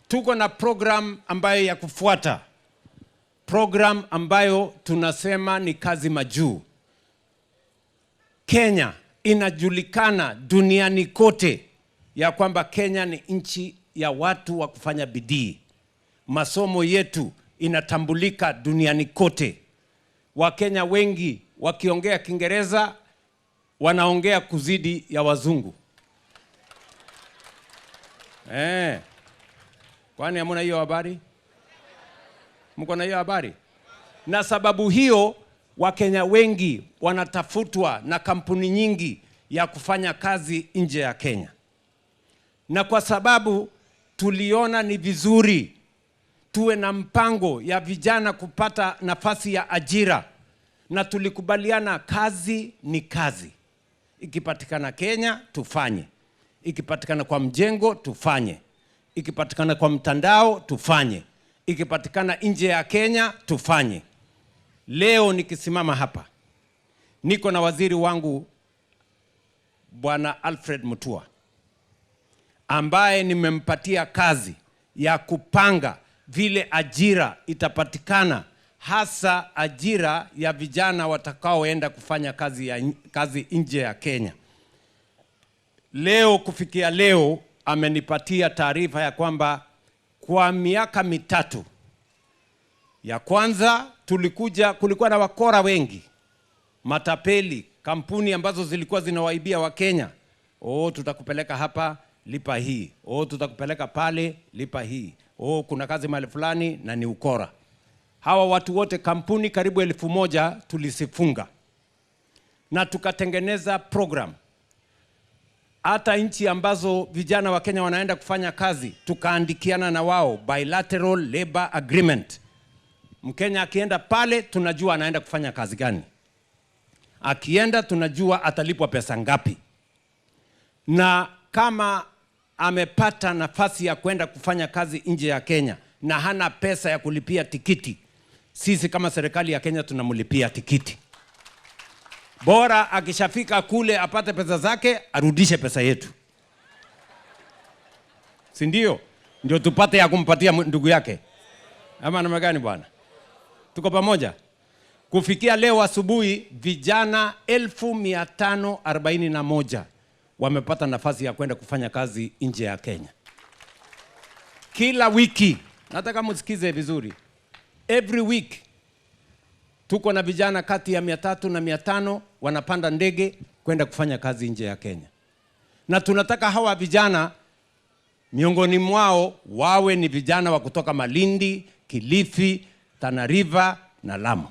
tuko na program ambayo ya kufuata. Program ambayo tunasema ni kazi majuu. Kenya inajulikana duniani kote ya kwamba Kenya ni nchi ya watu wa kufanya bidii. Masomo yetu inatambulika duniani kote. Wakenya wengi wakiongea Kiingereza wanaongea kuzidi ya wazungu. Kwani hamna hiyo habari? Mko na hiyo habari? Na sababu hiyo Wakenya wengi wanatafutwa na kampuni nyingi ya kufanya kazi nje ya Kenya. Na kwa sababu tuliona ni vizuri tuwe na mpango ya vijana kupata nafasi ya ajira, na tulikubaliana kazi ni kazi. Ikipatikana Kenya tufanye, ikipatikana kwa mjengo tufanye, ikipatikana kwa mtandao tufanye, ikipatikana nje ya Kenya tufanye. Leo nikisimama hapa niko na waziri wangu Bwana Alfred Mutua, ambaye nimempatia kazi ya kupanga vile ajira itapatikana, hasa ajira ya vijana watakaoenda kufanya kazi nje ya Kenya. Leo kufikia leo amenipatia taarifa ya kwamba kwa miaka mitatu ya kwanza kulikuwa na wakora wengi, matapeli, kampuni ambazo zilikuwa zinawaibia Wakenya. Tutakupeleka hapa, lipa hii. Tutakupeleka pale, lipa hii. Kuna kazi mahali fulani na ni ukora. Hawa watu wote, kampuni karibu 1000 tulisifunga. Na tukatengeneza program. Hata nchi ambazo vijana wa Kenya wanaenda kufanya kazi, tukaandikiana na wao bilateral labor agreement. Mkenya akienda pale tunajua anaenda kufanya kazi gani. Akienda tunajua atalipwa pesa ngapi. Na kama amepata nafasi ya kwenda kufanya kazi nje ya Kenya na hana pesa ya kulipia tikiti, sisi kama serikali ya Kenya tunamlipia tikiti. Bora akishafika kule apate pesa zake, arudishe pesa yetu. Si ndio? Ndio tupate ya kumpatia ndugu yake. Ama namna gani bwana? Tuko pamoja? Kufikia leo asubuhi vijana 1541 wamepata nafasi ya kwenda kufanya kazi nje ya Kenya. Kila wiki, nataka msikize vizuri, every week tuko na vijana kati ya 300 na 500 wanapanda ndege kwenda kufanya kazi nje ya Kenya. Na tunataka hawa vijana miongoni mwao wawe ni vijana wa kutoka Malindi, Kilifi, Tana River na Lamu.